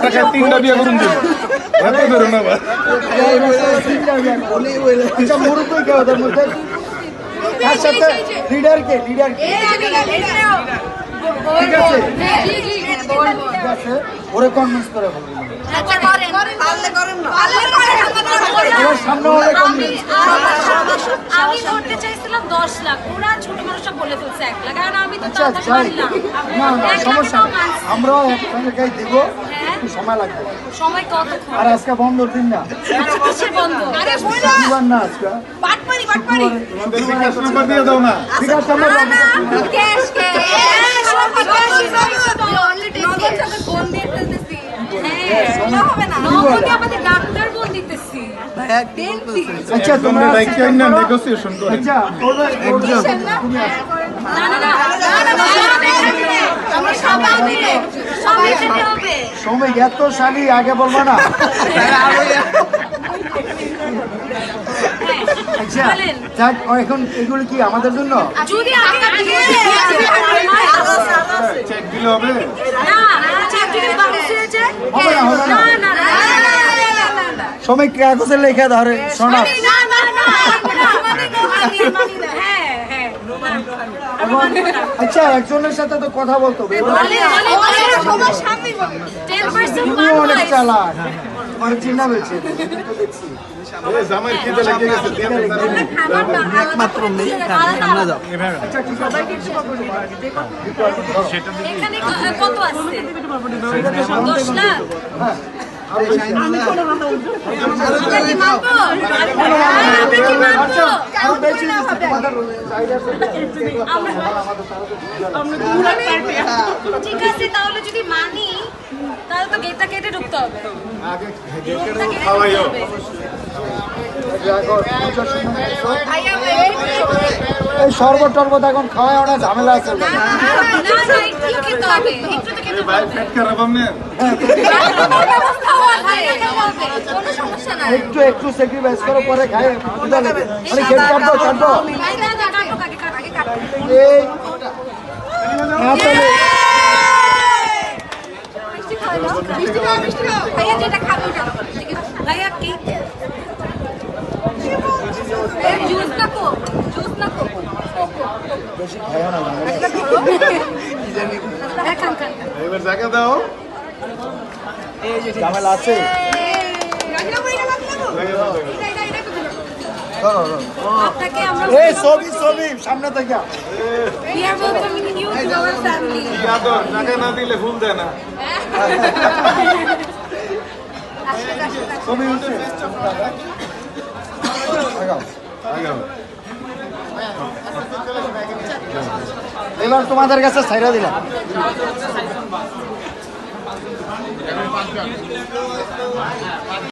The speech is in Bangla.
টাকায় 3টা বিয়ে করুন দিন এত ধরো না ভাই আচ্ছা মুরব্বী কে ওদের মধ্যে তার সাথে লিডার কে ঠিক আছে ঠিক আছে ওরে কনভিন্স করে বলবো সামনে হলে কনভিন্স আমি করতে চাইছিলাম 10 লাখ ওরা ছোট মানুষরা বলে ফেলছে 1 লাখ কারণ আমি তো আচ্ছা তাড়াতাড়ি যাই মানলাম না সমস্যা নেই আমরাও একসঙ্গে গাই দিব একটু সময় লাগবে সময় কতক্ষণ আর আজকে বন্ধর দিন না আচ্ছা কিসের বন্ধ আরে শুক্রবার না আজকে বাটপারি তোমাদের বিকাশ নাম্বার দিয়ে দাও না ঠিক আছে আমরা ক্যাশ ফোন দিয়ে ফেলতেছি হবে না নগদে আমাদের ডাক্তার ফোন দিতেছি আচ্ছা তোমরা রাইখা না নেগোসিয়েশন করে আচ্ছা তোমরা তুমি আসো না আমরা সবাই মিলে সবাই যেতে হবে সময় এত শালি আগে বলবো না আচ্ছা যাক এখন এগুলো কি আমাদের জন্য যদি আগে দিয়ে চেক দিলে হবে না চেক যদি বাউন্স হয়ে যায় হবে না না সময় কাগজে লেখা ধরে শোনা হ্যাঁ আচ্ছা একজনের সাথে তো কথা বলতে হবে তুমি অনেক চালাক অনেক চিন্তা পেয়েছে দেখছি এই জামাই খিদে লেগে গেছে দিয়ে দেন একমাত্র মেয়ে সামনে যাও আচ্ছা ঠিক আছে এখানে কত আছে 10 লাখ হ্যাঁ ঠিক আছে তাহলে যদি মানি তাহলে তো গেটটা কেটে ঢুকতে হবে আগে খাওয়াইও এই শরবত টরবত এখন খাওয়ায় অনেক ঝামেলা আছে ভাই পেট খারাপ আপনি একটু একটু স্যাক্রিফাইস করো পরে খাই মানে খেট কাটবো কাটবো এই না তাহলে বেশি খায় না এবার জায়গা দাও ঝামেলা আছে এই ছবি ছবি সামনে থেকে ইয়াদর টাকা না দিলে ফুল দেয় না ছবি উঠছে এবার তোমাদের কাছে ছাইরা দিলাম